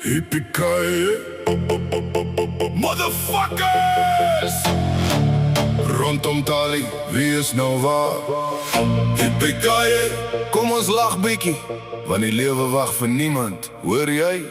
Yippie-ki-yay, motherfuckers! Rondom Tali, wie is nou waar? Yippie-ki-yay, kom ons lach bikkie, want die lewe wacht vir niemand, hoor jy?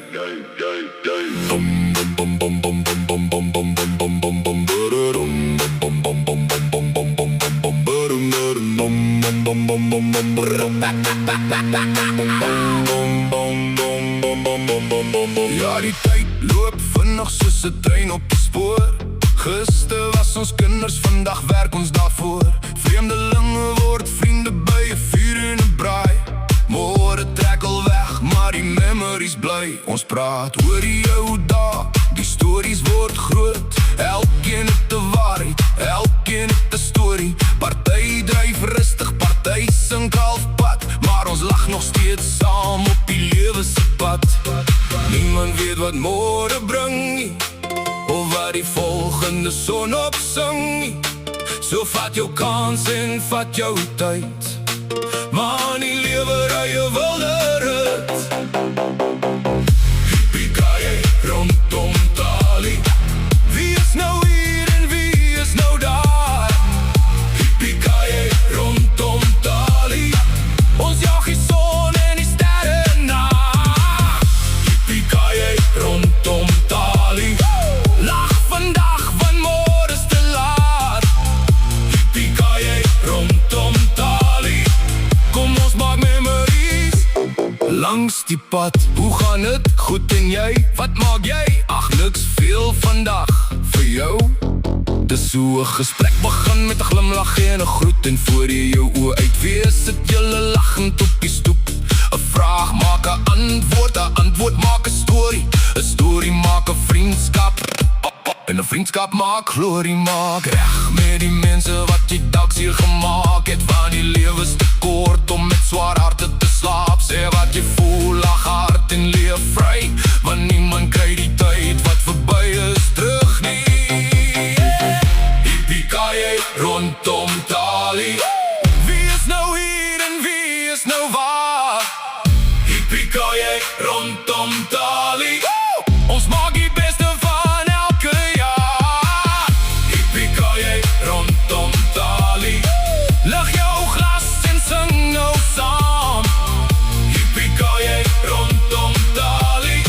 Ja, die tyd loop vinnig soos 'n trein op die spoor. Gister was ons kinders, vandag werk ons daarvoor. Vreemdelinge word vriende by 'n vuur en 'n braai. Môre trek al weg, maar die memories bly. Ons praat oor die ou dae, die stories word groot. Elkeen het 'n waarheid, elkeen het 'n storie. Party dryf rustig, party sink halfpad, maar ons lag nog steeds saam op die lewe se pad. Niemand weet wat môre bring nie, of wat die volgende son opsing nie. So vat jou kans en vat jou tyd, want die lewe ry 'n wilde rit. Yippie-ki-yay, rondom Tali, wie is nou hier en wie is nou daar? Yippie-ki-yay, rondom Tali, ons jag die son en die sterre na. Yippie-ki-yay, rondom Tali, lach vandag, want môre is te laat. Yippie-ki-yay, rondom Tali, kom ons maak memories langs die pad. Hoe gaan het? Goed en jy? Wat maak jy? Ag, niks veel vandag vir jou. Dis so 'n gesprek begin met 'n glimlach en 'n groet, en voor jy jou oë uitwees sit julle lachend op die stoep. 'n vraag maak 'n antwoord maak 'n storie maak 'n vriendskap, en 'n vriendskap maak glorie. Maak reg met die mense wat jy dalk seer gemaak het, want die lewe is te kort om met swaar harte te slaap. Sê wat jy voel, lag hard en leef vry, want niemand kry die tyd wat verby is terug nie. Yippie-ki-yay, rondom Tali, wie is nou hier en wie is nou waar? Yippie-ki-yay, rondom Tali, ons maak die beste van elke jaar. Yippie-ki-yay, rondom Tali, lig jou glas en sing nou saam. Yippie-ki-yay, rondom Tali,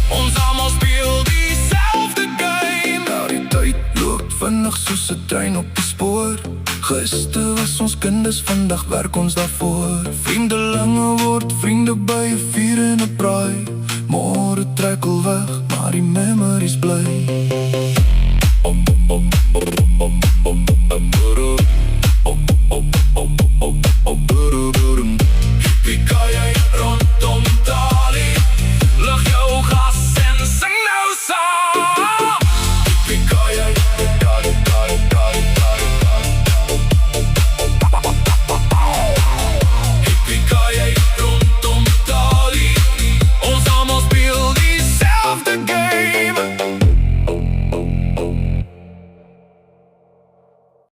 ons almal speel dieselfde game. Nou die tyd loop vinnig soos 'n trein op die spoor. Gister was ons kinders, vandag werk ons daarvoor. Vreemdelinge word vriende by 'n vuur en 'n